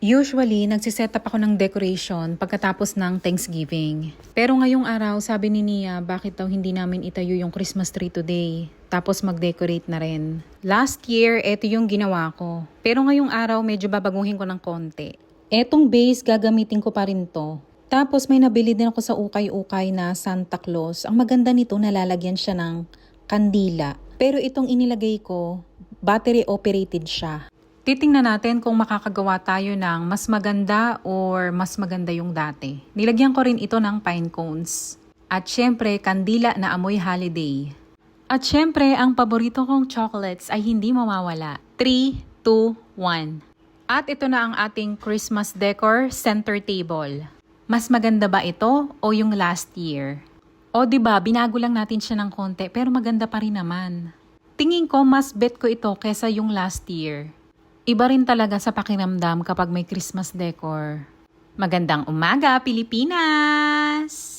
Usually, nagsiset up ako ng decoration pagkatapos ng Thanksgiving. Pero ngayong araw, sabi ni Nia, bakit daw hindi namin itayo yung Christmas tree today? Tapos mag-decorate na rin. Last year, eto yung ginawa ko. Pero ngayong araw, medyo babaguhin ko ng konti. Etong base, gagamitin ko pa rin to. Tapos may nabili din ako sa ukay-ukay na Santa Claus. Ang maganda nito, nalalagyan siya ng kandila. Pero itong inilagay ko, battery operated siya. Titingnan natin kung makakagawa tayo ng mas maganda or mas maganda yung dati. Nilagyan ko rin ito ng pine cones. At syempre, kandila na amoy holiday. At syempre, ang paborito kong chocolates ay hindi mawawala. 3, 2, 1. At ito na ang ating Christmas decor center table. Mas maganda ba ito o yung last year? O diba, binago lang natin siya ng konti pero maganda pa rin naman. Tingin ko mas bet ko ito kesa yung last year. Iba rin talaga sa pakiramdam kapag may Christmas decor. Magandang umaga, Pilipinas!